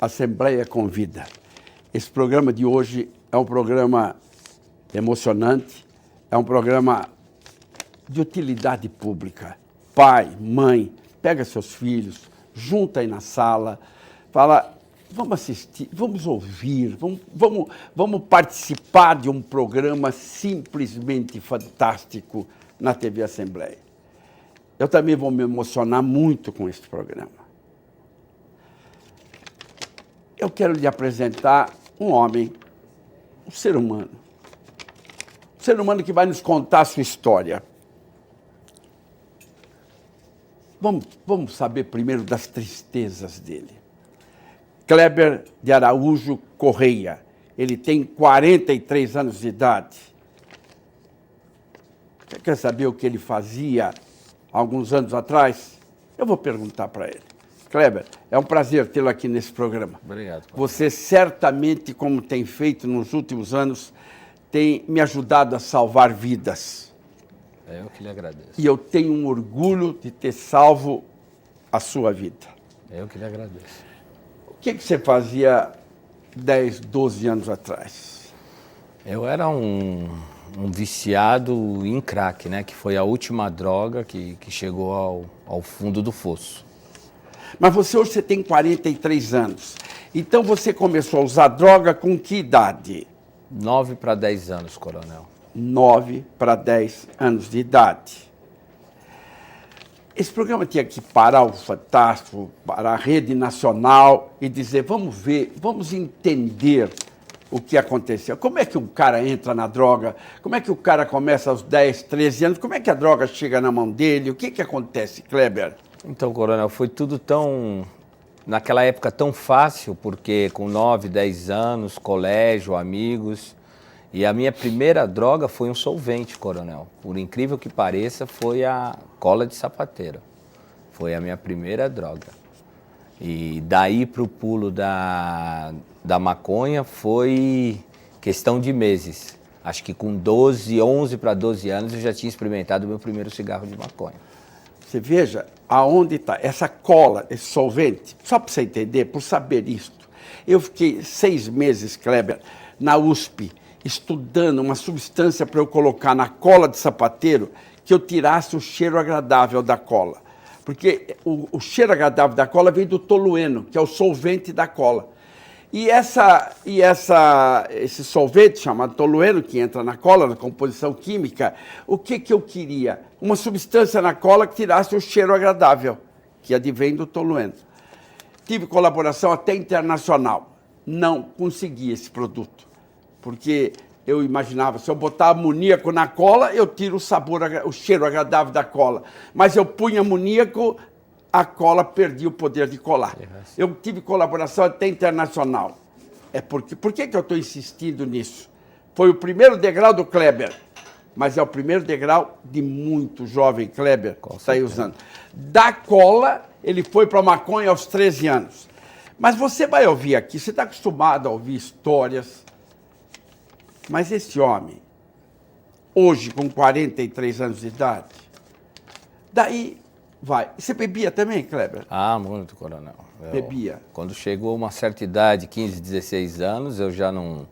Assembleia Convida. Esse programa de hoje é um programa emocionante, é um programa de utilidade pública. Pai, mãe, pega seus filhos, junta aí na sala, fala, vamos assistir, vamos ouvir, vamos participar de um programa simplesmente fantástico na TV Assembleia. Eu também vou me emocionar muito com este programa. Eu quero lhe apresentar um homem, um ser humano. Um ser humano que vai nos contar a sua história. Vamos saber primeiro das tristezas dele. Kleber de Araújo Correia. Ele tem 43 anos de idade. Você quer saber o que ele fazia alguns anos atrás? Eu vou perguntar para ele. Kleber, é um prazer tê-lo aqui nesse programa. Obrigado. Você certamente, como tem feito nos últimos anos, tem me ajudado a salvar vidas. É eu que lhe agradeço. E eu tenho um orgulho de ter salvo a sua vida. É eu que lhe agradeço. O que você fazia 10, 12 anos atrás? Eu era um viciado em crack, né? Que foi a última droga que chegou ao fundo do fosso. Mas hoje você tem 43 anos. Então você começou a usar droga com que idade? 9 para 10 anos, coronel. 9 para 10 anos de idade. Esse programa tinha que parar o Fantástico, parar a rede nacional e dizer, vamos ver, vamos entender o que aconteceu. Como é que um cara entra na droga? Como é que o cara começa aos 10, 13 anos? Como é que a droga chega na mão dele? O que acontece, Kleber? Então, coronel, foi tudo naquela época tão fácil, porque com 9, 10 anos, colégio, amigos. E a minha primeira droga foi um solvente, coronel. Por incrível que pareça, foi a cola de sapateiro. Foi a minha primeira droga. E daí para o pulo da maconha foi questão de meses. Acho que com 11 para 12 anos eu já tinha experimentado o meu primeiro cigarro de maconha. Você veja aonde está essa cola, esse solvente. Só para você entender, por saber isto. Eu fiquei 6 meses, Kleber, na USP, estudando uma substância para eu colocar na cola de sapateiro que eu tirasse o cheiro agradável da cola. Porque o cheiro agradável da cola vem do tolueno, que é o solvente da cola. E esse solvente chamado tolueno, que entra na cola, na composição química, o que eu queria? Uma substância na cola que tirasse o cheiro agradável, que advém do tolueno. Tive colaboração até internacional. Não consegui esse produto, porque eu imaginava, se eu botar amoníaco na cola, eu tiro o cheiro agradável da cola. Mas eu punha amoníaco, a cola perdia o poder de colar. Eu tive colaboração até internacional. Por que eu estou insistindo nisso? Foi o primeiro degrau do Kleber, mas é o primeiro degrau de muito jovem Kleber que está aí usando. Da cola, ele foi para a maconha aos 13 anos. Mas você vai ouvir aqui, você está acostumado a ouvir histórias, mas esse homem, hoje com 43 anos de idade, daí vai. Você bebia também, Kleber? Ah, muito, coronel. Bebia. Quando chegou uma certa idade, 15, 16 anos, eu já não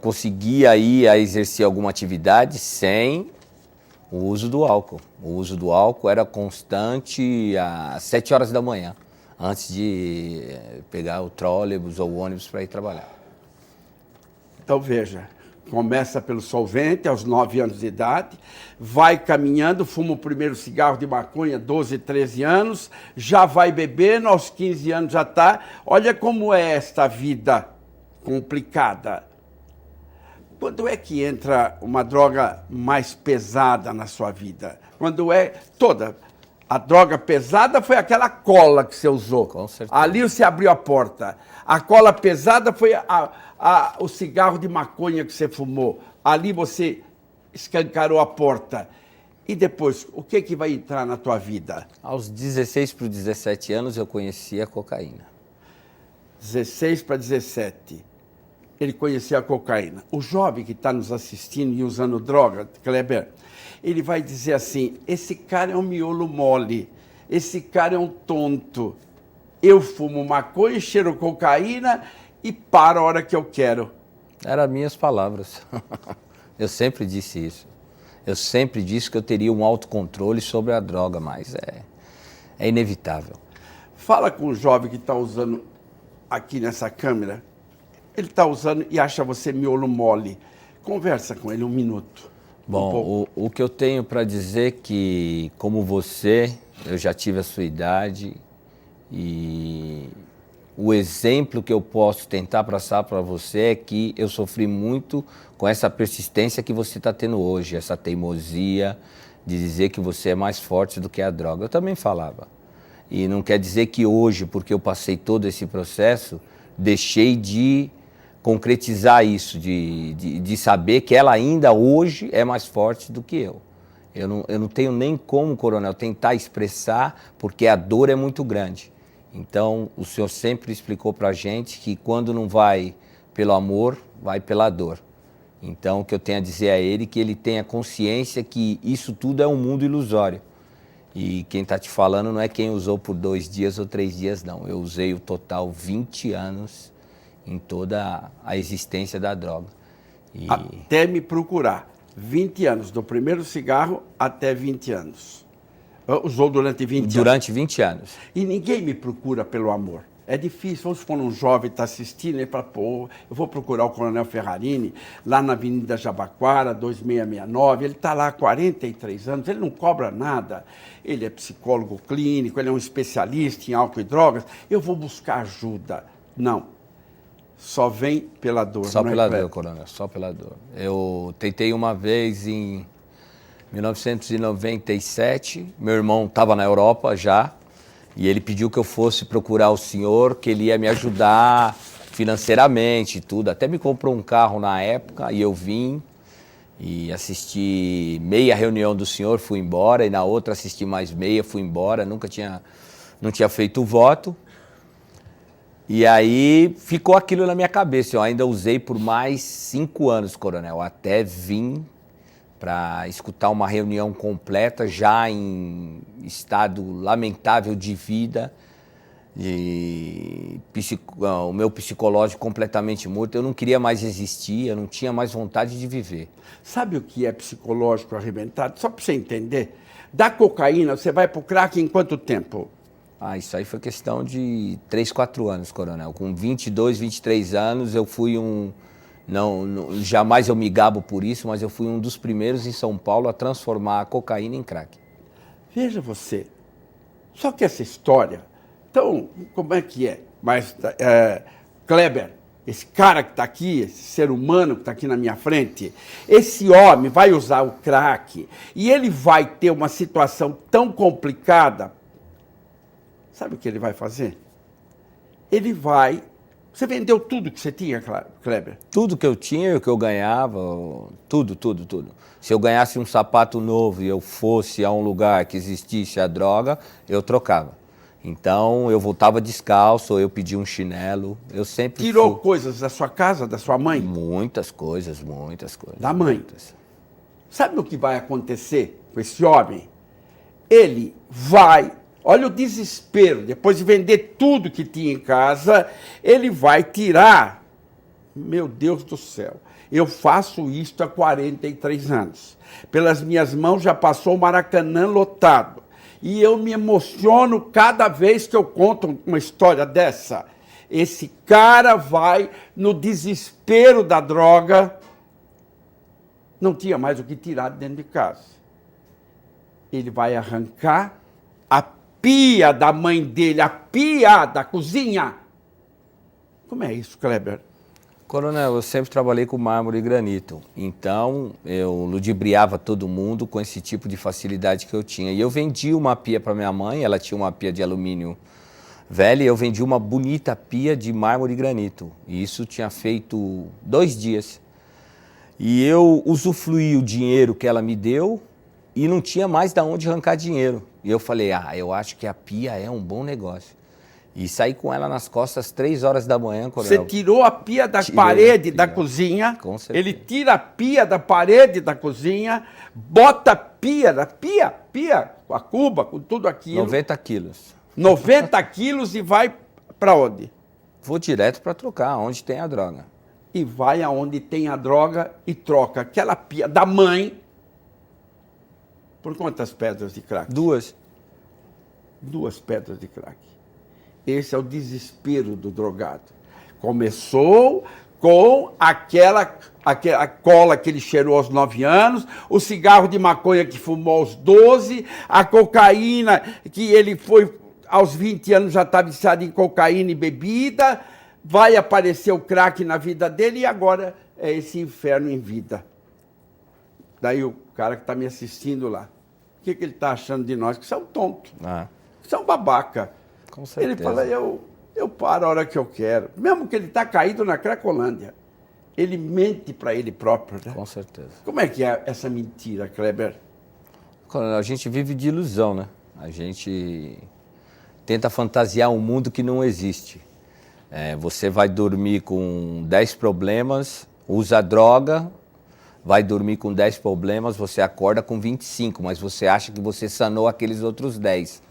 conseguia ir a exercer alguma atividade sem o uso do álcool. O uso do álcool era constante às 7 horas da manhã, antes de pegar o trólebus ou o ônibus para ir trabalhar. Então, veja, começa pelo solvente, aos 9 anos de idade, vai caminhando, fuma o primeiro cigarro de maconha, 12, 13 anos, já vai bebendo, aos 15 anos já está. Olha como é esta vida complicada. Quando é que entra uma droga mais pesada na sua vida? Quando é toda. A droga pesada foi aquela cola que você usou. Com certeza. Ali você abriu a porta. A cola pesada foi o cigarro de maconha que você fumou. Ali você escancarou a porta. E depois, o que vai entrar na tua vida? Aos 16 para 17 anos eu conheci a cocaína. 16 para 17. Ele conhecia a cocaína. O jovem que está nos assistindo e usando droga, Kleber, ele vai dizer assim, esse cara é um miolo mole, esse cara é um tonto. eu fumo maconha, cheiro cocaína e paro a hora que eu quero. Eram minhas palavras. Eu sempre disse isso. Eu sempre disse que eu teria um autocontrole sobre a droga, mas é inevitável. Fala com o jovem que está usando aqui nessa câmera. Ele está usando e acha você miolo mole. Conversa com ele 1 minuto. Bom, o que eu tenho para dizer é que, como você, eu já tive a sua idade e o exemplo que eu posso tentar passar para você é que eu sofri muito com essa persistência que você está tendo hoje, essa teimosia de dizer que você é mais forte do que a droga. Eu também falava. E não quer dizer que hoje, porque eu passei todo esse processo, deixei de concretizar isso, de saber que ela ainda hoje é mais forte do que eu. Eu não tenho nem como, coronel, tentar expressar, porque a dor é muito grande. Então, o senhor sempre explicou para a gente que quando não vai pelo amor, vai pela dor. Então, o que eu tenho a dizer a ele é que ele tenha consciência que isso tudo é um mundo ilusório. E quem está te falando não é quem usou por 2 dias ou 3 dias, não. Eu usei o total 20 anos em toda a existência da droga. E... Até me procurar. 20 anos, do primeiro cigarro até 20 anos. Usou durante 20 anos. Durante 20 anos. E ninguém me procura pelo amor. É difícil. Vamos supor um jovem está assistindo e fala, pô, eu vou procurar o Coronel Ferrarini lá na Avenida Jabaquara, 2669. Ele está lá há 43 anos, ele não cobra nada. Ele é psicólogo clínico, ele é um especialista em álcool e drogas. Eu vou buscar ajuda. Não. Só vem pela dor. Só pela dor, coronel, só pela dor. Eu tentei uma vez em 1997, meu irmão estava na Europa já, e ele pediu que eu fosse procurar o senhor, que ele ia me ajudar financeiramente e tudo. Até me comprou um carro na época e eu vim e assisti meia reunião do senhor, fui embora, e na outra assisti mais meia, fui embora, não tinha feito o voto. E aí ficou aquilo na minha cabeça. Eu ainda usei por mais 5 anos, coronel, até vim para escutar uma reunião completa, já em estado lamentável de vida, o meu psicológico completamente morto. Eu não queria mais existir, eu não tinha mais vontade de viver. Sabe o que é psicológico arrebentado? Só para você entender, da cocaína você vai para o crack em quanto tempo? Isso aí foi questão de 3, 4 anos, coronel. Com 22, 23 anos, eu fui jamais eu me gabo por isso, mas eu fui um dos primeiros em São Paulo a transformar a cocaína em crack. Veja você, só que essa história, então, como é que é? Mas, Kleber, esse cara que está aqui, esse ser humano que está aqui na minha frente, esse homem vai usar o crack e ele vai ter uma situação tão complicada. Sabe o que ele vai fazer? Ele vai... Você vendeu tudo que você tinha, Kleber? Tudo que eu tinha, o que eu ganhava, tudo. Se eu ganhasse um sapato novo e eu fosse a um lugar que existisse a droga, eu trocava. Então, eu voltava descalço, eu pedia um chinelo, eu sempre Tirou coisas da sua casa, da sua mãe? Muitas coisas. Da mãe? Muitas. Sabe o que vai acontecer com esse homem? Ele vai... Olha o desespero, depois de vender tudo que tinha em casa, ele vai tirar. Meu Deus do céu, eu faço isto há 43 anos. Pelas minhas mãos já passou o Maracanã lotado. E eu me emociono cada vez que eu conto uma história dessa. Esse cara vai, no desespero da droga, não tinha mais o que tirar de dentro de casa. Ele vai arrancar a pia da mãe dele, a pia da cozinha. Como é isso, Kleber? Coronel, eu sempre trabalhei com mármore e granito, então eu ludibriava todo mundo com esse tipo de facilidade que eu tinha. E eu vendi uma pia para minha mãe, ela tinha uma pia de alumínio velha, e eu vendi uma bonita pia de mármore e granito. E isso tinha feito 2 dias. E eu usufruí o dinheiro que ela me deu e não tinha mais de onde arrancar dinheiro. E eu falei, eu acho que a pia é um bom negócio. E saí com ela nas costas às 3 horas da manhã, coronel. Você tirou a pia da parede da cozinha, com certeza. Ele tira a pia da parede da cozinha, bota a pia, com a cuba, com tudo aquilo. 90 quilos. 90 quilos e vai para onde? Vou direto para trocar, onde tem a droga. E vai aonde tem a droga e troca aquela pia da mãe por quantas pedras de crack? 2. 2 pedras de crack. Esse é o desespero do drogado. Começou com aquela cola que ele cheirou aos 9 anos, o cigarro de maconha que fumou aos 12, a cocaína que ele foi aos 20 anos já está viciado em cocaína e bebida, vai aparecer o crack na vida dele e agora é esse inferno em vida. Daí o cara que está me assistindo lá, o que ele está achando de nós? Que são tontos, que são babaca. Com certeza. Ele fala, eu paro a hora que eu quero. Mesmo que ele está caído na Cracolândia, ele mente para ele próprio, né? Com certeza. Como é que é essa mentira, Kleber? A gente vive de ilusão, né? A gente tenta fantasiar um mundo que não existe. Você vai dormir com 10 problemas, usa droga, vai dormir com 10 problemas, você acorda com 25, mas você acha que você sanou aqueles outros 10.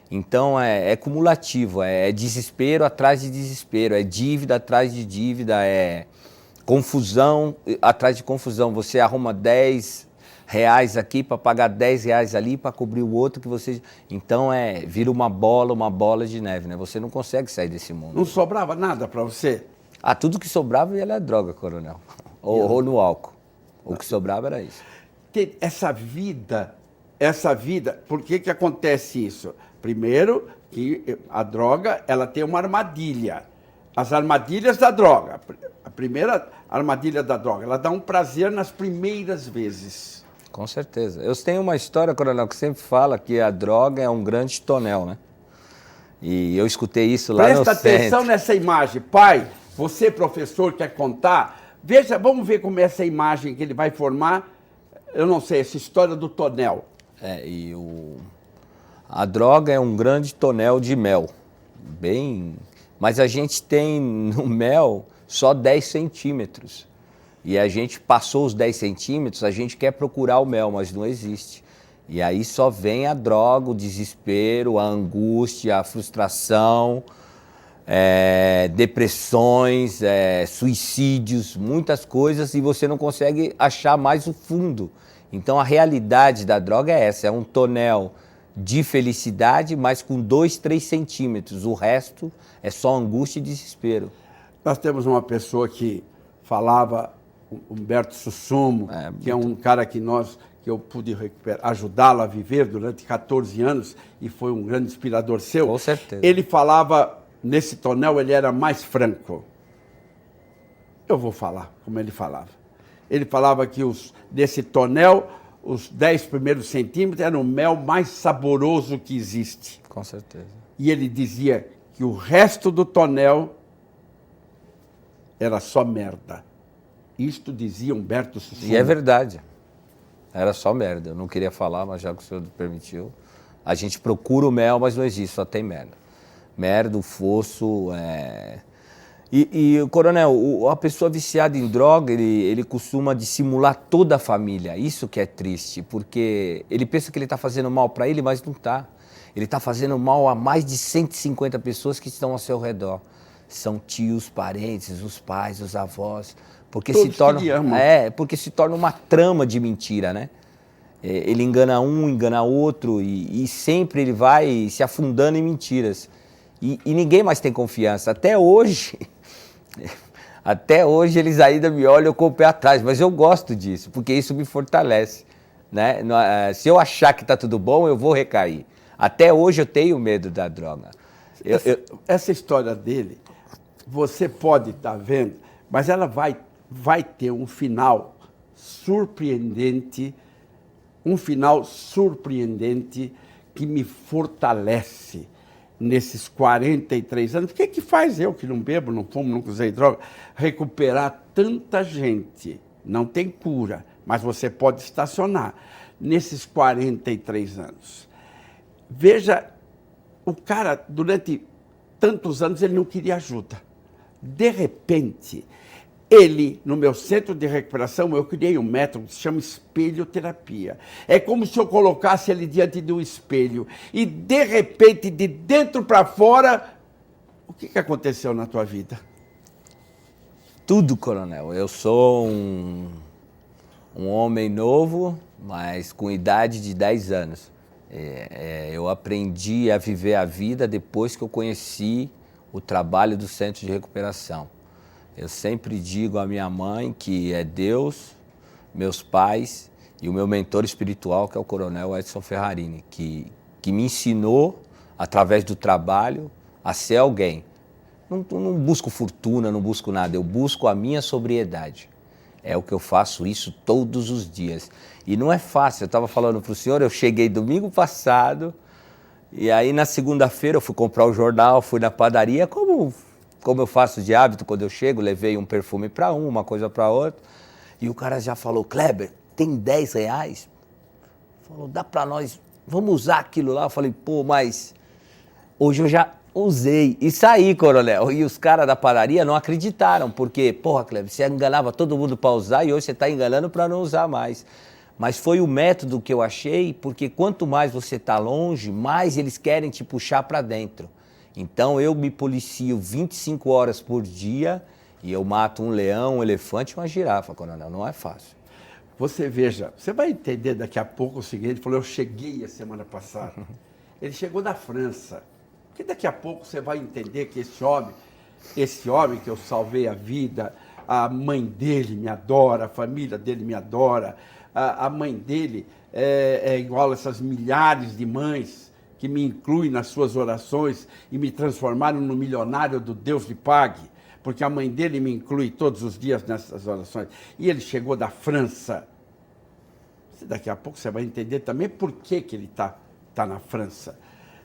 Então é cumulativo, é desespero atrás de desespero, é dívida atrás de dívida, é confusão atrás de confusão. Você arruma 10 reais aqui para pagar 10 reais ali para cobrir o outro que você... Então vira uma bola de neve, né? Você não consegue sair desse mundo. Não sobrava nada para você? Tudo que sobrava ia na droga, coronel. Ou no álcool. O que sobrava era isso. Essa vida, por que acontece isso? Primeiro, que a droga, ela tem uma armadilha. As armadilhas da droga. A primeira armadilha da droga, ela dá um prazer nas primeiras vezes. Com certeza. Eu tenho uma história, coronel, que sempre fala que a droga é um grande tonel, né? E eu escutei isso lá no centro. Presta atenção nessa imagem. Pai, você, professor, quer contar? Veja, vamos ver como é essa imagem que ele vai formar. Eu não sei, essa história do tonel. A droga é um grande tonel de mel. Mas a gente tem no mel só 10 centímetros. E a gente passou os 10 centímetros, a gente quer procurar o mel, mas não existe. E aí só vem a droga, o desespero, a angústia, a frustração, depressões, suicídios, muitas coisas, e você não consegue achar mais o fundo. Então a realidade da droga é essa, é um tonel de felicidade, mas com 2, 3 centímetros. O resto é só angústia e desespero. Nós temos uma pessoa que falava, Humberto Sussumo, que é um cara que eu pude ajudá-lo a viver durante 14 anos e foi um grande inspirador seu. Com certeza. Ele falava, nesse tonel, ele era mais franco. Eu vou falar como ele falava. Ele falava que desse tonel, os 10 primeiros centímetros eram o mel mais saboroso que existe. Com certeza. E ele dizia que o resto do tonel era só merda. Isto dizia Humberto Sussumo. E é verdade. Era só merda. Eu não queria falar, mas já que o senhor permitiu. A gente procura o mel, mas não existe, só tem merda. Merda, o fosso... coronel, a pessoa viciada em droga, ele costuma dissimular toda a família. Isso que é triste, porque ele pensa que ele está fazendo mal para ele, mas não está. Ele está fazendo mal a mais de 150 pessoas que estão ao seu redor. São tios, parentes, os pais, os avós. Porque porque se torna uma trama de mentira, né? Ele engana um, engana outro e sempre ele vai se afundando em mentiras. E ninguém mais tem confiança. Até hoje eles ainda me olham com o pé atrás, mas eu gosto disso, porque isso me fortalece, né? Se eu achar que está tudo bom, eu vou recair. Até hoje eu tenho medo da droga. Essa história dele, você pode estar vendo, mas ela vai ter um final surpreendente, que me fortalece nesses 43 anos. O que faz eu, que não bebo, não fumo, nunca usei droga, recuperar tanta gente? Não tem cura, mas você pode estacionar nesses 43 anos. Veja, o cara, durante tantos anos, ele não queria ajuda. De repente, no meu centro de recuperação, eu criei um método que se chama espelhoterapia. É como se eu colocasse ele diante de um espelho e, de repente, de dentro para fora, O que aconteceu na tua vida? Tudo, coronel. Eu sou um homem novo, mas com idade de 10 anos. Eu aprendi a viver a vida depois que eu conheci o trabalho do Centro de Recuperação. Eu sempre digo à minha mãe que é Deus, meus pais e o meu mentor espiritual, que é o Coronel Edson Ferrarini, que me ensinou, através do trabalho, a ser alguém. Não busco fortuna, não busco nada, eu busco a minha sobriedade. É o que eu faço isso todos os dias. E não é fácil, eu estava falando para o senhor, eu cheguei domingo passado, e aí na segunda-feira eu fui comprar o jornal, fui na padaria, como eu faço de hábito quando eu chego, levei um perfume para uma coisa para outra, e o cara já falou, Kleber, tem R$10? Falou, dá para nós, vamos usar aquilo lá? Eu falei, pô, mas hoje eu já usei e saí, coronel. E os caras da padaria não acreditaram, porque, porra, Kleber, você enganava todo mundo para usar e hoje você está enganando para não usar mais. Mas foi o método que eu achei, porque quanto mais você está longe, mais eles querem te puxar para dentro. Então eu me policio 25 horas por dia e eu mato um leão, um elefante e uma girafa, coronel. Não é fácil. Você veja, você vai entender daqui a pouco o seguinte, ele falou, eu cheguei a semana passada. Ele chegou da França. Porque daqui a pouco você vai entender que esse homem que eu salvei a vida, a mãe dele me adora, a família dele me adora, a mãe dele é igual a essas milhares de mães que me incluem nas suas orações e me transformaram no milionário do Deus lhe pague, porque a mãe dele me inclui todos os dias nessas orações. E ele chegou da França. Daqui a pouco você vai entender também por que ele está na França.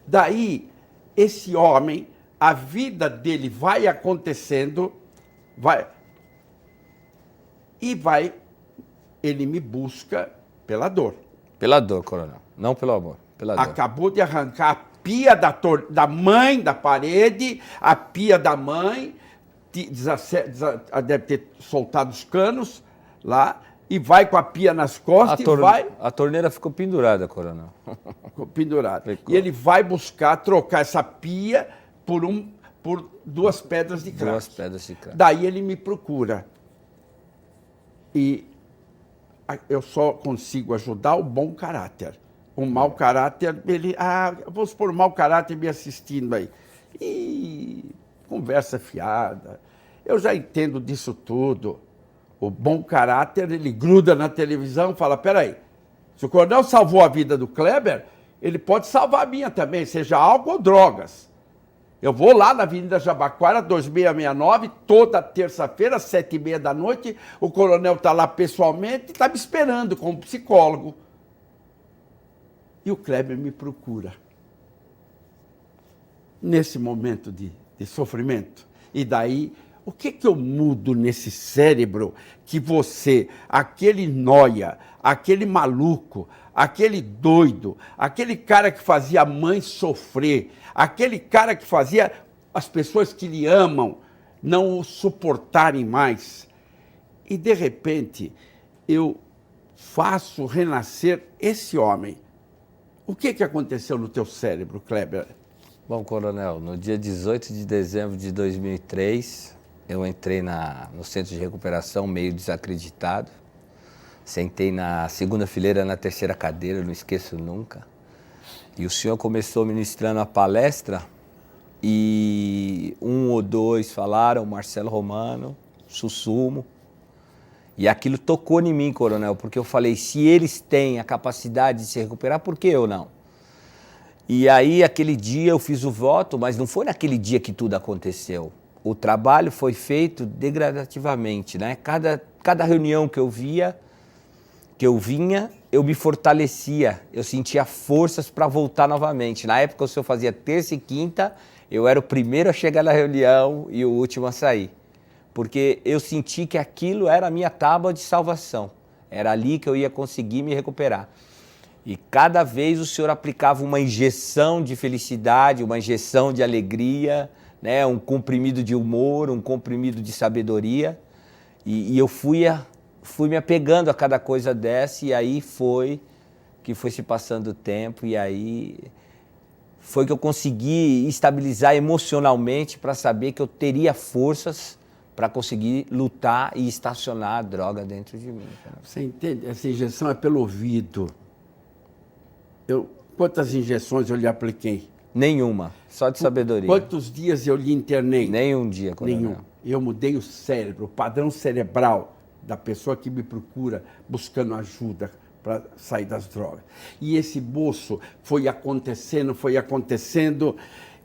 Daí, esse homem, a vida dele vai acontecendo, ele me busca pela dor. Pela dor, coronel, não pelo amor, pela dor. Acabou de arrancar a pia da mãe da parede, a pia da mãe, deve ter soltado os canos lá, e vai com a pia nas costas A torneira ficou pendurada, coronel. Ficou pendurada. Ficou. E ele vai buscar trocar essa pia por 2 pedras de crack. 2 pedras de crack. Daí ele me procura. E eu só consigo ajudar o bom caráter. O mau caráter, vamos supor, o mau caráter me assistindo aí. E conversa fiada. Eu já entendo disso tudo. O bom caráter, ele gruda na televisão e fala, peraí, se o coronel salvou a vida do Kleber, ele pode salvar a minha também, seja álcool ou drogas. Eu vou lá na Avenida Jabaquara, 2669, toda terça-feira, às 7h30 da noite, o coronel está lá pessoalmente e está me esperando como psicólogo. E o Kleber me procura. Nesse momento de sofrimento. E daí, o que eu mudo nesse cérebro que você, aquele nóia, aquele maluco, aquele doido, aquele cara que fazia a mãe sofrer, aquele cara que fazia as pessoas que lhe amam não o suportarem mais. E, de repente, eu faço renascer esse homem. O que aconteceu no teu cérebro, Kleber? Bom, coronel, no dia 18 de dezembro de 2003, eu entrei no centro de recuperação meio desacreditado. Sentei na segunda fileira, na terceira cadeira, não esqueço nunca. E o senhor começou ministrando a palestra e 1 ou 2 falaram, Marcelo Romano, Sussumo. E aquilo tocou em mim, coronel, porque eu falei, se eles têm a capacidade de se recuperar, por que eu não? E aí, aquele dia eu fiz o voto, mas não foi naquele dia que tudo aconteceu. O trabalho foi feito degradativamente, né? Cada reunião que eu vinha, eu me fortalecia, eu sentia forças para voltar novamente. Na época, o senhor fazia terça e quinta, eu era o primeiro a chegar na reunião e o último a sair. Porque eu senti que aquilo era a minha tábua de salvação. Era ali que eu ia conseguir me recuperar. E cada vez o senhor aplicava uma injeção de felicidade, uma injeção de alegria, né? Um comprimido de humor, um comprimido de sabedoria. E eu fui me apegando a cada coisa dessa, e aí foi que foi se passando o tempo, e aí foi que eu consegui estabilizar emocionalmente para saber que eu teria forças para conseguir lutar e estacionar a droga dentro de mim. Você entende? Essa injeção é pelo ouvido. Quantas injeções eu lhe apliquei? Nenhuma, só de sabedoria. Quantos dias eu lhe internei? Nenhum dia, coronel. Nenhum. Eu mudei o cérebro, o padrão cerebral da pessoa que me procura buscando ajuda para sair das drogas. E esse moço foi acontecendo,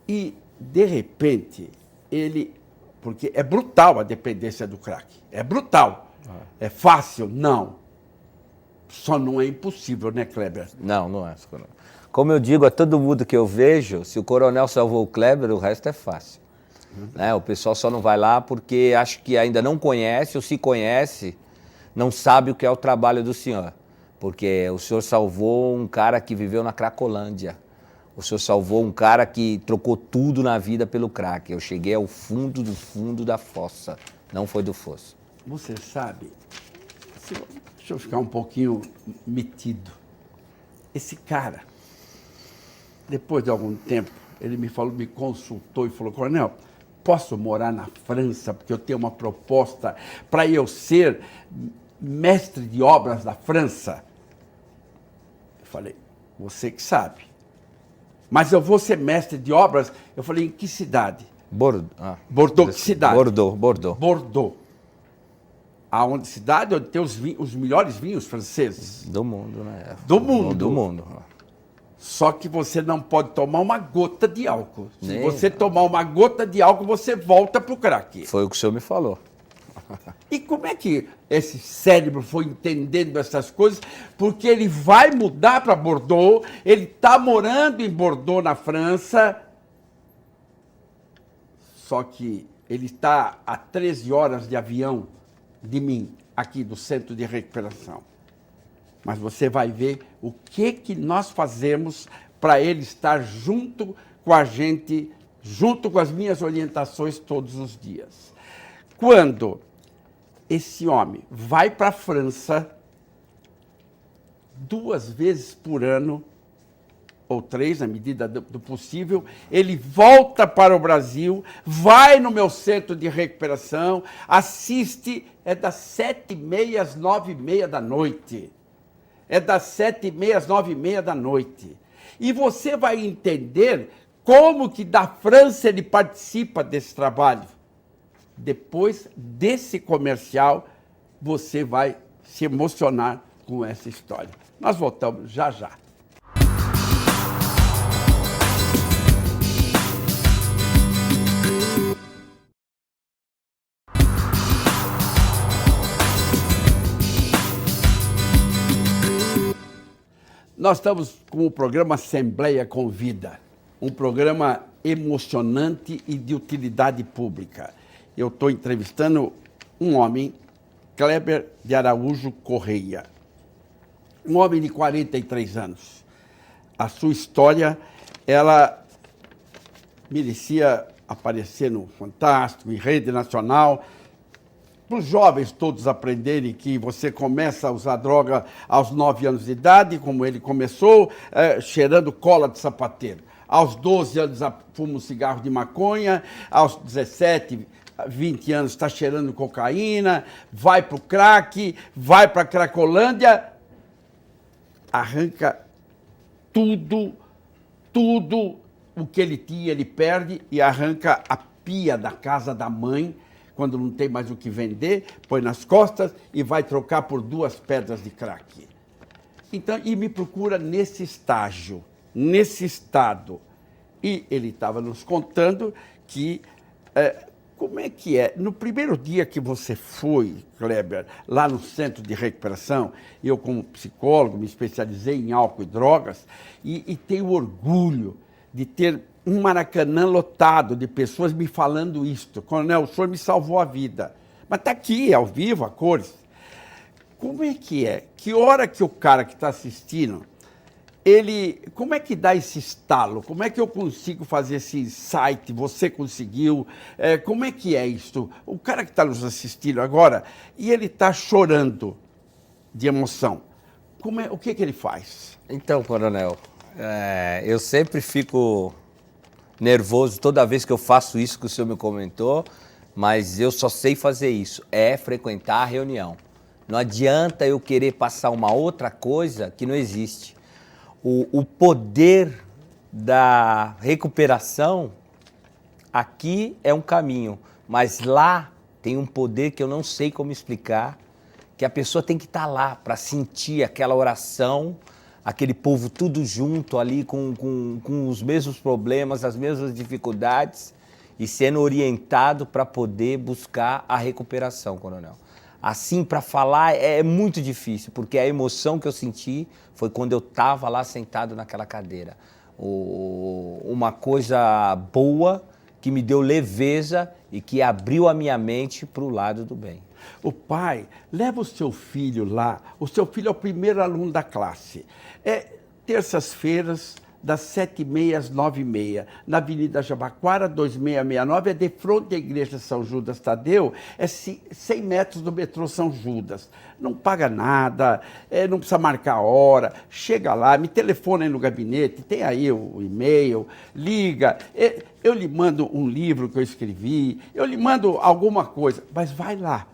e, de repente, ele... Porque é brutal a dependência do crack. É brutal. É fácil? Não. Só não é impossível, né, Kleber? Não, não é. Como eu digo a todo mundo que eu vejo, se o coronel salvou o Kleber, o resto é fácil. Né? O pessoal só não vai lá porque acha que ainda não conhece, ou se conhece, não sabe o que é o trabalho do senhor. Porque o senhor salvou um cara que viveu na Cracolândia. O senhor salvou um cara que trocou tudo na vida pelo crack. Eu cheguei ao fundo do fundo da fossa, não foi do fosso. Você sabe, deixa eu ficar um pouquinho metido. Esse cara, depois de algum tempo, ele me consultou e falou, coronel, posso morar na França porque eu tenho uma proposta para eu ser mestre de obras da França? Eu falei, você que sabe. Mas eu vou ser mestre de obras. Eu falei, em que cidade? Bordeaux, que cidade? Bordeaux. Bordeaux. Aonde cidade onde tem os melhores vinhos franceses? Do mundo, né? Do mundo. Do mundo. Só que você não pode tomar uma gota de álcool. Se você tomar uma gota de álcool, você volta pro crack. Foi o que o senhor me falou. E como é que esse cérebro foi entendendo essas coisas? Porque ele vai mudar para Bordeaux, ele está morando em Bordeaux, na França, só que ele está a 13 horas de avião de mim, aqui do centro de recuperação. Mas você vai ver o que nós fazemos para ele estar junto com a gente, junto com as minhas orientações todos os dias. Quando esse homem vai para a França 2 vezes por ano, ou 3, na medida do possível, ele volta para o Brasil, vai no meu centro de recuperação, assiste, é das 7h30 às 9h30 da noite. É das 7h30 às 9h30 da noite. E você vai entender como que da França ele participa desse trabalho. Depois desse comercial, você vai se emocionar com essa história. Nós voltamos já já. Nós estamos com o programa Assembleia Convida, um programa emocionante e de utilidade pública. Eu estou entrevistando um homem, Kleber de Araújo Correia, um homem de 43 anos. A sua história, ela merecia aparecer no Fantástico, em rede nacional, para os jovens todos aprenderem que você começa a usar droga aos 9 anos de idade, como ele começou, cheirando cola de sapateiro. Aos 12 anos fuma um cigarro de maconha, aos 17, 20 anos está cheirando cocaína, vai para o crack, vai para a Cracolândia, arranca tudo o que ele tinha, ele perde e arranca a pia da casa da mãe, quando não tem mais o que vender, põe nas costas e vai trocar por 2 pedras de crack. Então, e me procura nesse estágio, nesse estado. E ele estava nos contando que, como é que é? No primeiro dia que você foi, Kleber, lá no centro de recuperação, eu como psicólogo me especializei em álcool e drogas, e tenho orgulho de ter um Maracanã lotado de pessoas me falando isto. Coronel, o senhor me salvou a vida. Mas está aqui, ao vivo, a cores. Como é que é? Que hora que o cara que está assistindo, como é que dá esse estalo? Como é que eu consigo fazer esse insight? Você conseguiu? Como é que é isso? O cara que está nos assistindo agora, e ele está chorando de emoção. O que ele faz? Então, coronel, Eu sempre fico nervoso toda vez que eu faço isso que o senhor me comentou, mas eu só sei fazer isso, é frequentar a reunião. Não adianta eu querer passar uma outra coisa que não existe. O poder da recuperação aqui é um caminho, mas lá tem um poder que eu não sei como explicar, que a pessoa tem que estar lá para sentir aquela oração, aquele povo tudo junto ali com os mesmos problemas, as mesmas dificuldades e sendo orientado para poder buscar a recuperação, coronel. Assim, para falar é muito difícil, porque a emoção que eu senti foi quando eu estava lá sentado naquela cadeira. Uma coisa boa que me deu leveza e que abriu a minha mente para o lado do bem. O pai leva o seu filho lá, o seu filho é o primeiro aluno da classe. Terças-feiras, das 7h30 às 9h30, na Avenida Jabaquara, 2669, é de frente à Igreja São Judas Tadeu, é 100 metros do metrô São Judas. Não paga nada, não precisa marcar a hora, chega lá, me telefona aí no gabinete, tem aí o e-mail, liga, eu lhe mando um livro que eu escrevi, eu lhe mando alguma coisa, mas vai lá,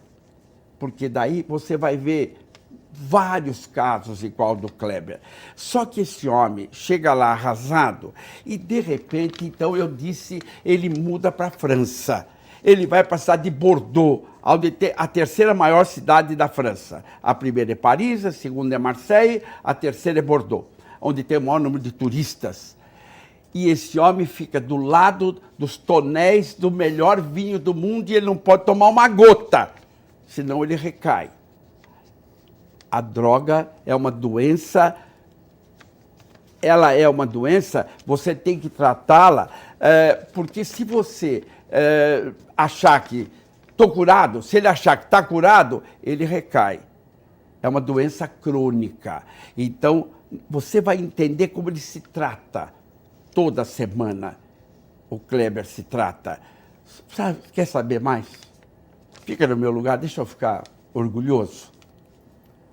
porque daí você vai ver vários casos igual do Kleber. Só que esse homem chega lá arrasado e, de repente, então eu disse, ele muda para a França. Ele vai passar de Bordeaux, a terceira maior cidade da França. A primeira é Paris, a segunda é Marseille, a terceira é Bordeaux, onde tem o maior número de turistas. E esse homem fica do lado dos tonéis do melhor vinho do mundo e ele não pode tomar uma gota, senão ele recai. A droga é uma doença, você tem que tratá-la, porque se você achar que estou curado, se ele achar que está curado, ele recai. É uma doença crônica. Então, você vai entender como ele se trata. Toda semana o Kleber se trata. Sabe, quer saber mais? Fica no meu lugar, deixa eu ficar orgulhoso.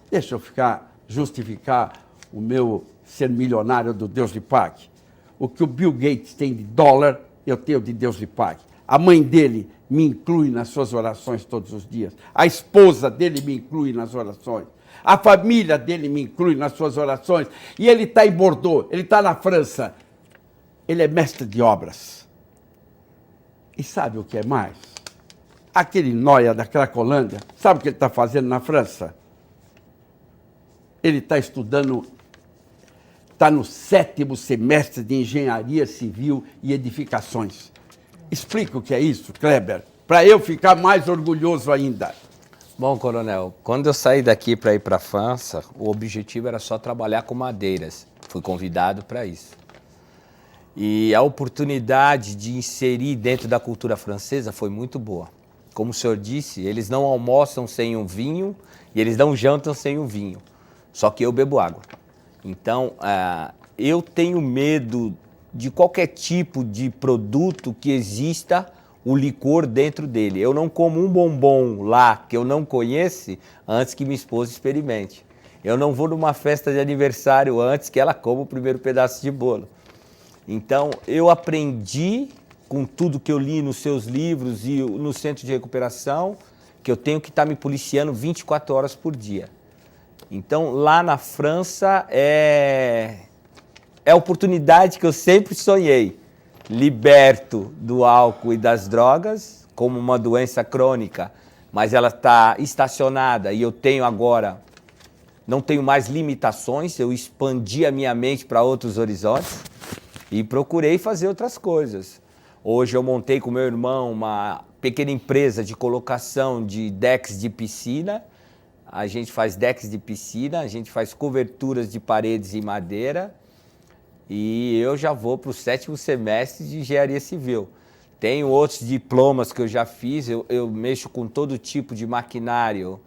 Deixa eu justificar o meu ser milionário do Deus lhe pague. O que o Bill Gates tem de dólar, eu tenho de Deus lhe pague. A mãe dele me inclui nas suas orações todos os dias. A esposa dele me inclui nas orações. A família dele me inclui nas suas orações. E ele está em Bordeaux, ele está na França. Ele é mestre de obras. E sabe o que é mais? Aquele nóia da Cracolândia, sabe o que ele está fazendo na França? Ele está estudando, está no 7º semestre de Engenharia Civil e Edificações. Explica o que é isso, Kleber, para eu ficar mais orgulhoso ainda. Bom, coronel, quando eu saí daqui para ir para a França, o objetivo era só trabalhar com madeiras. Fui convidado para isso. E a oportunidade de inserir dentro da cultura francesa foi muito boa. Como o senhor disse, eles não almoçam sem um vinho e eles não jantam sem um vinho. Só que eu bebo água. Então, eu tenho medo de qualquer tipo de produto que exista o licor dentro dele. Eu não como um bombom lá que eu não conheço antes que minha esposa experimente. Eu não vou numa festa de aniversário antes que ela coma o primeiro pedaço de bolo. Então, eu aprendi com tudo que eu li nos seus livros e no centro de recuperação que eu tenho que estar me policiando 24 horas por dia. Então, lá na França, é a oportunidade que eu sempre sonhei. Liberto do álcool e das drogas, como uma doença crônica, mas ela está estacionada e eu tenho agora, não tenho mais limitações, eu expandi a minha mente para outros horizontes e procurei fazer outras coisas. Hoje eu montei com meu irmão uma pequena empresa de colocação de decks de piscina. A gente faz decks de piscina, a gente faz coberturas de paredes em madeira e eu já vou para o 7º semestre de Engenharia Civil. Tenho outros diplomas que eu já fiz, eu mexo com todo tipo de maquinário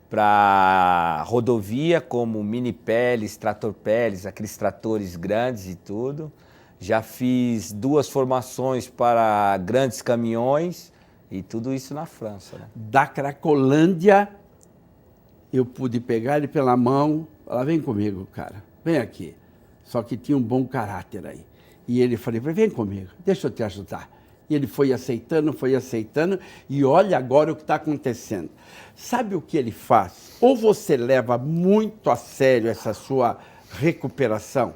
para rodovia, como mini-peles, trator-peles, aqueles tratores grandes e tudo. Já fiz 2 formações para grandes caminhões e tudo isso na França. Né? Da Cracolândia, eu pude pegar ele pela mão, falar, vem comigo, cara, vem aqui. Só que tinha um bom caráter aí. E ele falou, vem comigo, deixa eu te ajudar. E ele foi aceitando, e olha agora o que está acontecendo. Sabe o que ele faz? Ou você leva muito a sério essa sua recuperação,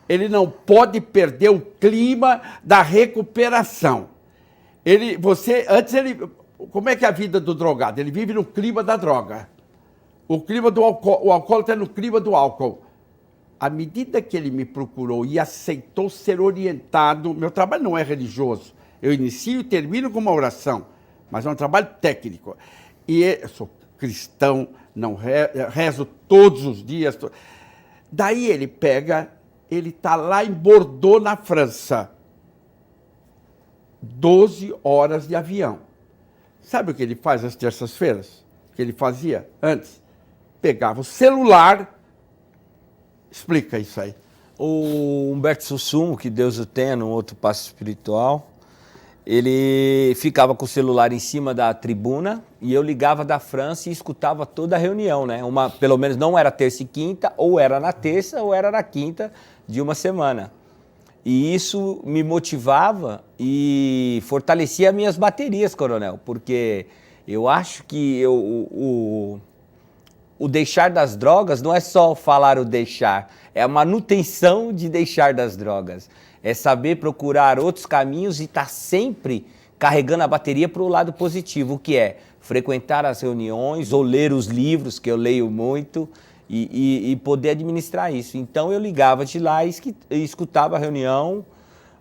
ele não pode perder o clima da recuperação. Como é que é a vida do drogado? Ele vive no clima da droga. O clima do álcool, o alcoólatra é no clima do álcool. À medida que ele me procurou e aceitou ser orientado, meu trabalho não é religioso. Eu inicio e termino com uma oração, mas é um trabalho técnico. E eu sou cristão, não rezo todos os dias. Daí ele está lá em Bordeaux, na França. 12 horas de avião. Sabe o que ele faz às terças-feiras? O que ele fazia antes? Pegava o celular. Explica isso aí. O Humberto Sussum, que Deus o tenha, num outro passo espiritual, ele ficava com o celular em cima da tribuna e eu ligava da França e escutava toda a reunião, né? Pelo menos não era terça e quinta, ou era na terça ou era na quinta de uma semana. E isso me motivava e fortalecia minhas baterias, coronel, porque eu acho que o deixar das drogas não é só falar o deixar, é a manutenção de deixar das drogas. É saber procurar outros caminhos e estar sempre carregando a bateria para o lado positivo, o que é frequentar as reuniões ou ler os livros, que eu leio muito, e poder administrar isso. Então eu ligava de lá e escutava a reunião.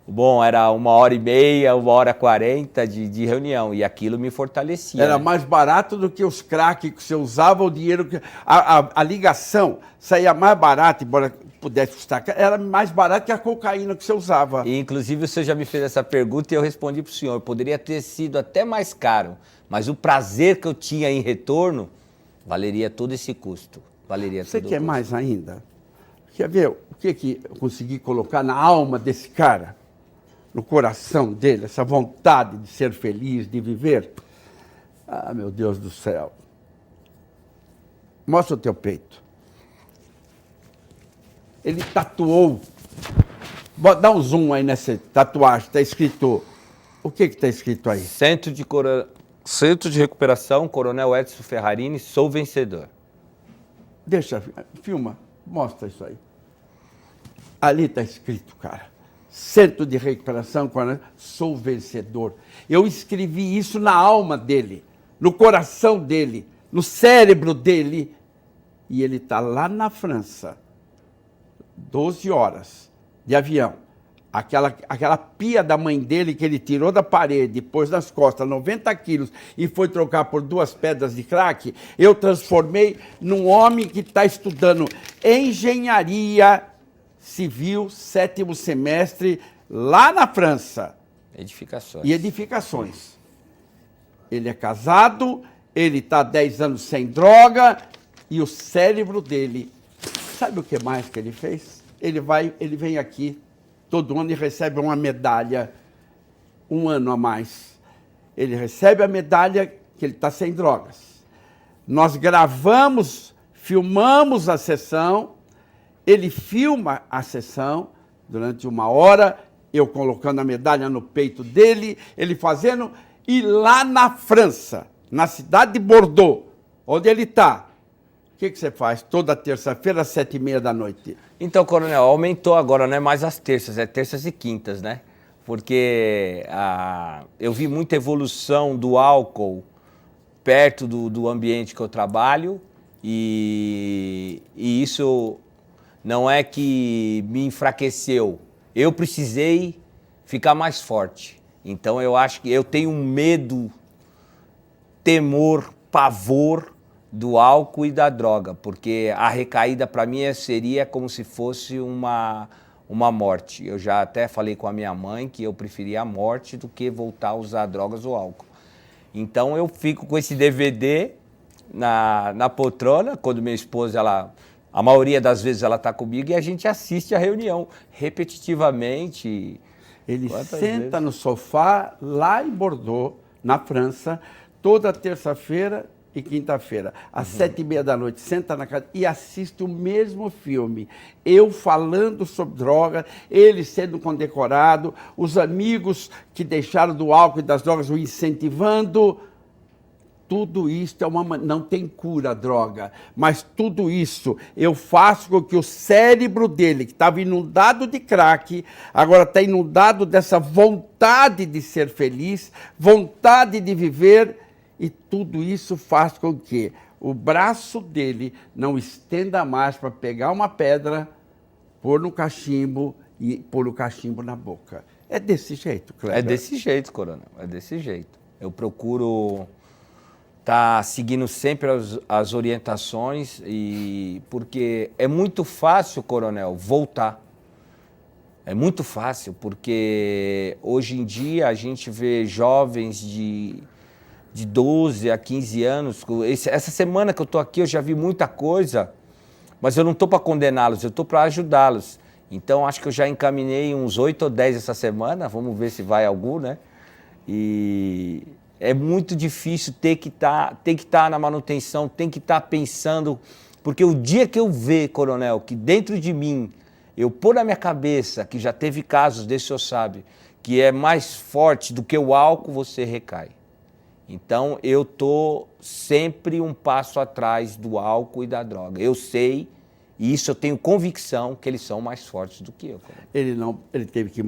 Bom, era 1h30, 1h40 de reunião, e aquilo me fortalecia. Era mais barato do que os crack que você usava, o dinheiro a ligação saía mais barato, embora pudesse custar, era mais barato que a cocaína que você usava. E, inclusive, o senhor já me fez essa pergunta e eu respondi para o senhor. Poderia ter sido até mais caro, mas o prazer que eu tinha em retorno valeria todo esse custo. Você quer mais ainda? Quer ver o que eu consegui colocar na alma desse cara? No coração dele, essa vontade de ser feliz, de viver? Ah, meu Deus do céu. Mostra o teu peito. Ele tatuou. Dá um zoom aí nessa tatuagem. Está escrito... O que está escrito aí? Centro de Recuperação, Coronel Edson Ferrarini, sou vencedor. Deixa, filma, mostra isso aí. Ali está escrito, cara. Centro de Recuperação, sou vencedor. Eu escrevi isso na alma dele, no coração dele, no cérebro dele. E ele está lá na França, 12 horas de avião. Aquela pia da mãe dele que ele tirou da parede, pôs nas costas 90 quilos e foi trocar por 2 pedras de crack, eu transformei num homem que está estudando engenharia civil, 7º semestre, lá na França. Edificações. E edificações. Ele é casado, ele está 10 anos sem droga, e o cérebro dele... Sabe o que mais que ele fez? Ele vem aqui todo ano e recebe uma medalha, 1 ano a mais. Ele recebe a medalha que ele está sem drogas. Nós gravamos, filmamos a sessão, ele filma a sessão durante 1 hora, eu colocando a medalha no peito dele, ele fazendo, e lá na França, na cidade de Bordeaux, onde ele está, o que você faz toda terça-feira às 7h30 da noite? Então, coronel, aumentou agora, não é mais as terças, é terças e quintas, né? Porque eu vi muita evolução do álcool perto do ambiente que eu trabalho e isso não é que me enfraqueceu. Eu precisei ficar mais forte. Então, eu acho que eu tenho um medo, temor, pavor do álcool e da droga, porque a recaída para mim seria como se fosse uma morte. Eu já até falei com a minha mãe que eu preferia a morte do que voltar a usar drogas ou álcool. Então eu fico com esse DVD na poltrona, quando minha esposa, a maioria das vezes ela está comigo e a gente assiste a reunião repetitivamente. Ele senta no sofá lá em Bordeaux, na França, toda terça-feira. e quinta-feira, às 7h30 da noite, senta na casa e assiste o mesmo filme. Eu falando sobre droga, ele sendo condecorado, os amigos que deixaram do álcool e das drogas o incentivando. Tudo isso é não tem cura a droga, mas tudo isso eu faço com que o cérebro dele, que estava inundado de crack, agora está inundado dessa vontade de ser feliz, vontade de viver, e tudo isso faz com que o braço dele não estenda mais para pegar uma pedra, pôr no cachimbo e pôr o cachimbo na boca. É desse jeito, Kleber. É desse jeito, coronel, é desse jeito. Eu procuro tá seguindo sempre as orientações, porque é muito fácil, coronel, voltar. É muito fácil, porque hoje em dia a gente vê jovens de 12 a 15 anos. Essa semana que eu estou aqui eu já vi muita coisa, mas eu não estou para condená-los, eu estou para ajudá-los. Então acho que eu já encaminhei uns 8 ou 10 essa semana, vamos ver se vai algum, né? E é muito difícil ter que estar na manutenção, tem que estar pensando, porque o dia que eu ver, coronel, que dentro de mim, eu pôr na minha cabeça, que já teve casos desse, o senhor sabe, que é mais forte do que o álcool, você recai. Então, eu estou sempre um passo atrás do álcool e da droga. Eu sei, e isso eu tenho convicção, que eles são mais fortes do que eu. Coronel. Ele teve que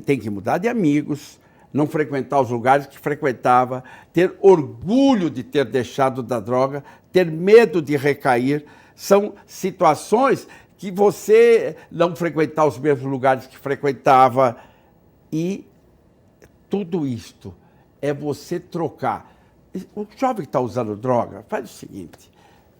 tem que mudar de amigos, não frequentar os lugares que frequentava, ter orgulho de ter deixado da droga, ter medo de recair. São situações que você não frequentar os mesmos lugares que frequentava. E tudo isto é você trocar. O jovem que está usando droga, faz o seguinte,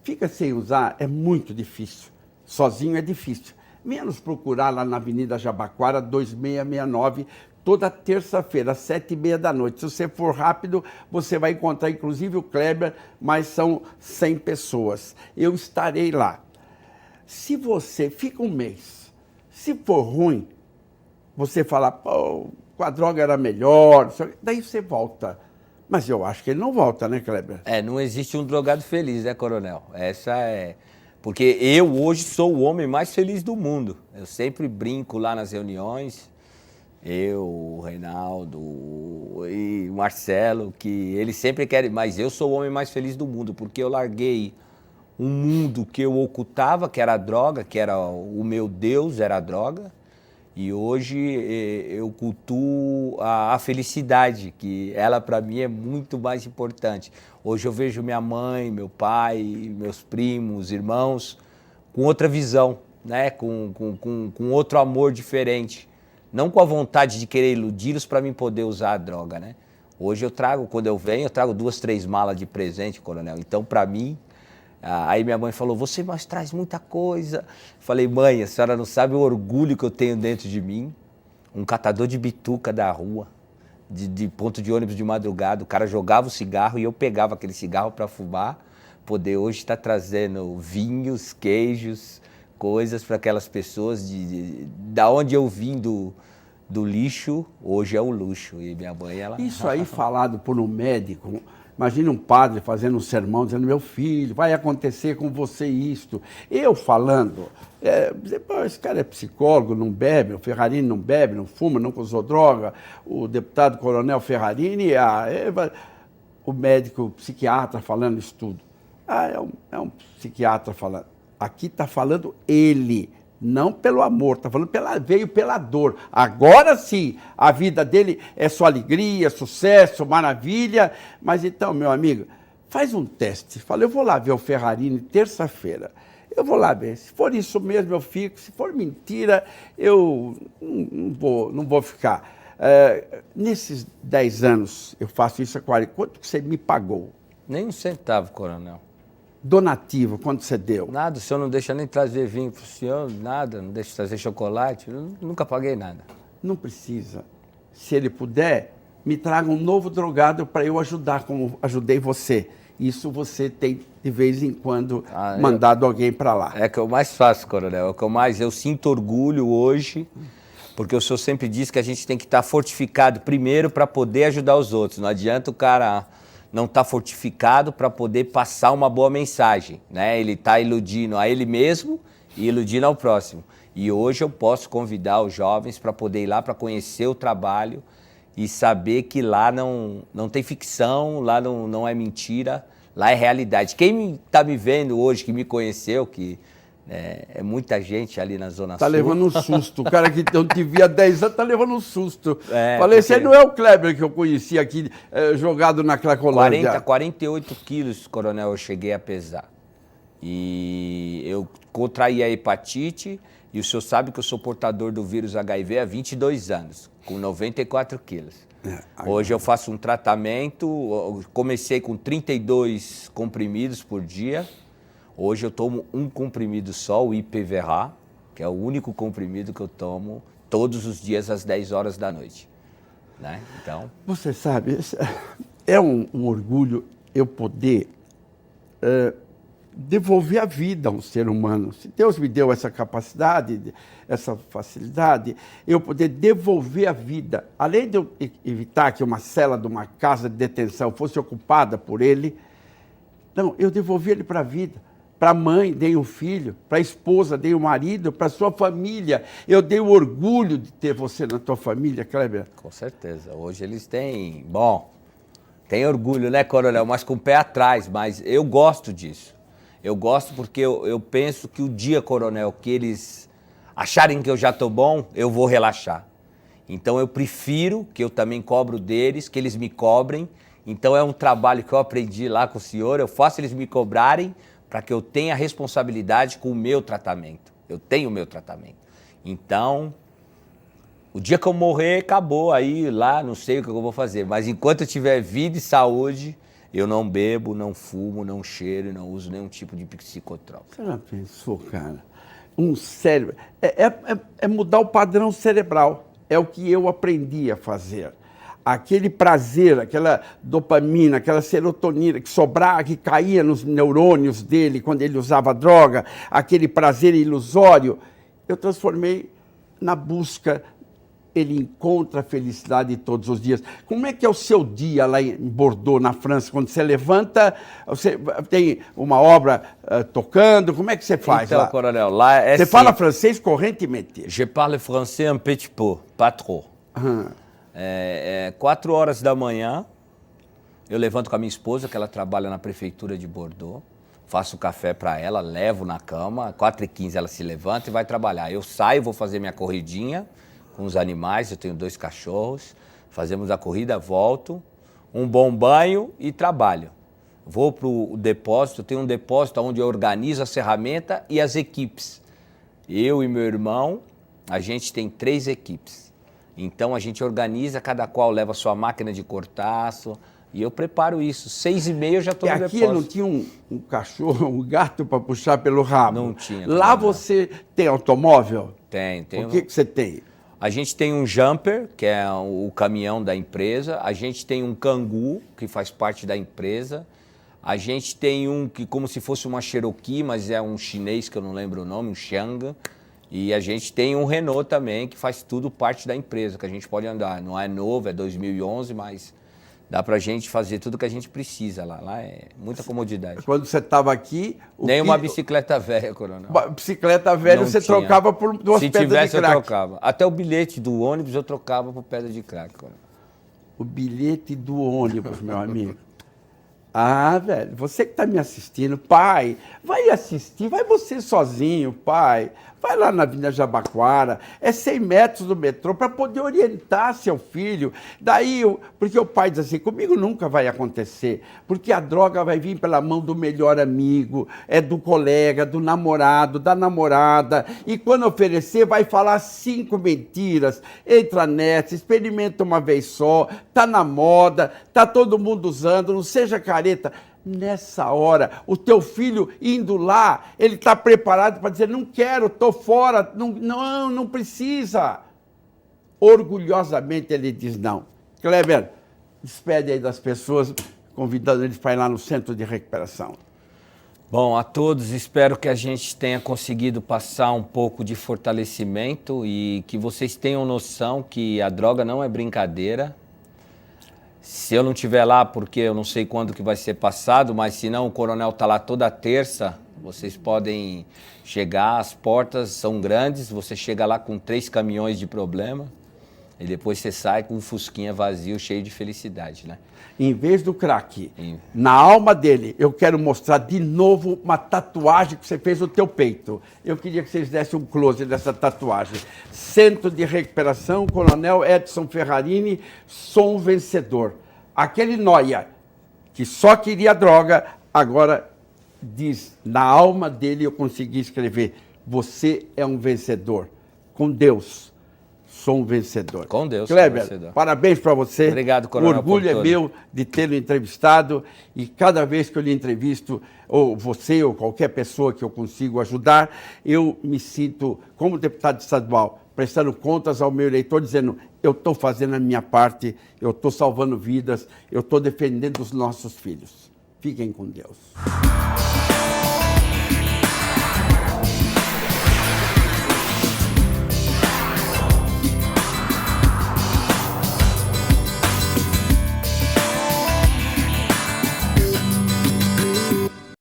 fica sem usar, é muito difícil. Sozinho é difícil. Menos procurar lá na Avenida Jabaquara, 2669, toda terça-feira, às 7h30 da noite. Se você for rápido, você vai encontrar, inclusive, o Kleber, mas são 100 pessoas. Eu estarei lá. Se você fica um mês, se for ruim, você fala, pô, com a droga era melhor, daí você volta. Mas eu acho que ele não volta, né, Kleber? Não existe um drogado feliz, né, coronel? Essa é... Porque eu hoje sou o homem mais feliz do mundo. Eu sempre brinco lá nas reuniões, eu, o Reinaldo e o Marcelo, que eles sempre querem, mas eu sou o homem mais feliz do mundo, porque eu larguei um mundo que eu ocultava, que era a droga, que era o meu Deus, era a droga, e hoje eu cultuo a felicidade, que ela para mim é muito mais importante. Hoje eu vejo minha mãe, meu pai, meus primos, irmãos, com outra visão, né? com outro amor diferente. Não com a vontade de querer iludi-los para mim poder usar a droga, né? Hoje eu trago, quando eu venho, eu trago 2, 3 malas de presente, coronel. Então, para mim, aí minha mãe falou, você mais traz muita coisa. Falei, mãe, a senhora não sabe o orgulho que eu tenho dentro de mim. Um catador de bituca da rua, de ponto de ônibus de madrugada, o cara jogava o cigarro e eu pegava aquele cigarro para fumar, poder hoje estar trazendo vinhos, queijos, coisas para aquelas pessoas da onde eu vim do lixo, hoje é o luxo. E minha mãe, ela... Isso aí falado por um médico, imagina um padre fazendo um sermão, dizendo, meu filho, vai acontecer com você isto. Eu falando, esse cara é psicólogo, não bebe, o Ferrarini não bebe, não fuma, nunca usou droga, o deputado coronel Ferrarini, o médico psiquiatra falando isso tudo. É um psiquiatra falando. Aqui está falando ele, não pelo amor, está falando veio pela dor. Agora sim, a vida dele é só alegria, sucesso, maravilha. Mas então, meu amigo, faz um teste. Fala, eu vou lá ver o Ferrarini terça-feira. Eu vou lá ver. Se for isso mesmo, eu fico. Se for mentira, eu não vou ficar. Nesses 10 anos, eu faço isso há 40. Quanto que você me pagou? Nem um centavo, coronel. Donativo, quanto você deu? Nada, o senhor não deixa nem trazer vinho para o senhor, nada, não deixa trazer chocolate, eu nunca paguei nada. Não precisa. Se ele puder, me traga um novo drogado para eu ajudar, como ajudei você. Isso você tem, de vez em quando, mandado alguém para lá. É que eu mais faço, coronel, é o que eu sinto orgulho hoje, porque o senhor sempre diz que a gente tem que estar fortificado primeiro para poder ajudar os outros. Não adianta o cara não está fortificado para poder passar uma boa mensagem, né? Ele está iludindo a ele mesmo e iludindo ao próximo. E hoje eu posso convidar os jovens para poder ir lá para conhecer o trabalho e saber que lá não tem ficção, lá não é mentira, lá é realidade. Quem está me vendo hoje, que me conheceu, que é muita gente ali na Zona Sul. Tá levando um susto. O cara que não te via há 10 anos tá levando um susto. Falei, porque... esse aí não é o Kleber que eu conheci aqui, jogado na Cracolândia. 48 quilos, coronel, eu cheguei a pesar. E eu contraí a hepatite, e o senhor sabe que eu sou portador do vírus HIV há 22 anos, com 94 quilos. Hoje eu faço um tratamento, comecei com 32 comprimidos por dia. Hoje eu tomo um comprimido só, o IPVR, que é o único comprimido que eu tomo todos os dias às 10 horas da noite. Né? Então... Você sabe, é um orgulho eu poder devolver a vida a um ser humano. Se Deus me deu essa capacidade, essa facilidade, eu poder devolver a vida. Além de eu evitar que uma cela de uma casa de detenção fosse ocupada por ele, não, eu devolvi ele para a vida. Para a mãe, dei um filho. Para a esposa, dei um marido. Para a sua família, eu dei o orgulho de ter você na tua família, Kleber. Com certeza. Hoje eles têm... Bom, tem orgulho, né, coronel? Mas com o pé atrás. Mas eu gosto disso. Eu gosto porque eu penso que o dia, coronel, que eles acharem que eu já estou bom, eu vou relaxar. Então eu prefiro que eu também cobro deles, que eles me cobrem. Então é um trabalho que eu aprendi lá com o senhor. Eu faço eles me cobrarem para que eu tenha responsabilidade com o meu tratamento. Eu tenho o meu tratamento. Então, o dia que eu morrer, acabou. Aí lá, não sei o que eu vou fazer. Mas enquanto eu tiver vida e saúde, eu não bebo, não fumo, não cheiro, não uso nenhum tipo de psicotrópico. Você já pensou, cara? Um cérebro... É mudar o padrão cerebral. É o que eu aprendi a fazer. Aquele prazer, aquela dopamina, aquela serotonina que sobrava, que caía nos neurônios dele quando ele usava droga, aquele prazer ilusório, eu transformei na busca. Ele encontra a felicidade todos os dias. Como é que é o seu dia lá em Bordeaux, na França? Quando você levanta, você tem uma obra tocando, como é que você faz então, lá? Coronel, lá é Você fala francês correntemente? Je parle français un petit peu, pas trop. 4 horas da manhã, eu levanto com a minha esposa, que ela trabalha na prefeitura de Bordeaux, faço café para ela, levo na cama, 4h15 ela se levanta e vai trabalhar. Eu saio, vou fazer minha corridinha com os animais, eu tenho 2 cachorros, fazemos a corrida, volto, um bom banho e trabalho. Vou para o depósito, eu tenho um depósito onde eu organizo as ferramentas e as equipes. Eu e meu irmão, a gente tem 3 equipes. Então a gente organiza, cada qual leva a sua máquina de cortaço e eu preparo isso. 6h30 eu já estou no depósito. E aqui não tinha um cachorro, um gato para puxar pelo rabo? Não tinha. Lá você tem automóvel? Tem. O que você tem? A gente tem um jumper, que é o caminhão da empresa. A gente tem um Kangoo, que faz parte da empresa. A gente tem um que como se fosse uma Cherokee, mas é um chinês que eu não lembro o nome, um Xiang. E a gente tem um Renault também, que faz tudo parte da empresa, que a gente pode andar. Não é novo, é 2011, mas dá pra gente fazer tudo que a gente precisa lá. Lá é muita comodidade. Quando você estava aqui... Nem uma bicicleta velha, coronel. Bicicleta velha não você tinha. trocava por 2 pedras de crack. Se tivesse, eu trocava. Até o bilhete do ônibus eu trocava por pedra de crack, coronel. O bilhete do ônibus, meu amigo. Ah, velho, você que está me assistindo, pai, vai assistir, vai você sozinho, pai. Vai lá na Avenida Jabaquara, é 100 metros do metrô, para poder orientar seu filho. Daí, porque o pai diz assim, comigo nunca vai acontecer, porque a droga vai vir pela mão do melhor amigo, é do colega, do namorado, da namorada, e quando oferecer, vai falar 5 mentiras, entra nessa, experimenta uma vez só, tá na moda, tá todo mundo usando, não seja careta. Nessa hora, o teu filho indo lá, ele está preparado para dizer, não quero, estou fora, não precisa. Orgulhosamente ele diz não. Kleber, despede aí das pessoas, convidando eles para ir lá no centro de recuperação. Bom, a todos, espero que a gente tenha conseguido passar um pouco de fortalecimento e que vocês tenham noção que a droga não é brincadeira. Se eu não estiver lá, porque eu não sei quando que vai ser passado, mas se não, o coronel está lá toda terça, vocês podem chegar, as portas são grandes, você chega lá com 3 caminhões de problema e depois você sai com um fusquinha vazio, cheio de felicidade, né? Em vez do craque, na alma dele, eu quero mostrar de novo uma tatuagem que você fez no teu peito. Eu queria que vocês dessem um close dessa tatuagem. Centro de Recuperação, Coronel Edson Ferrarini, sou um vencedor. Aquele nóia que só queria droga, agora diz, na alma dele eu consegui escrever, você é um vencedor. Com Deus, sou um vencedor. Com Deus, Kleber, sou um vencedor. Parabéns para você. Obrigado, Coronel. O orgulho é meu de tê-lo entrevistado e cada vez que eu lhe entrevisto, ou você ou qualquer pessoa que eu consigo ajudar, eu me sinto, como deputado estadual, prestando contas ao meu eleitor, dizendo, eu estou fazendo a minha parte, eu estou salvando vidas, eu estou defendendo os nossos filhos. Fiquem com Deus.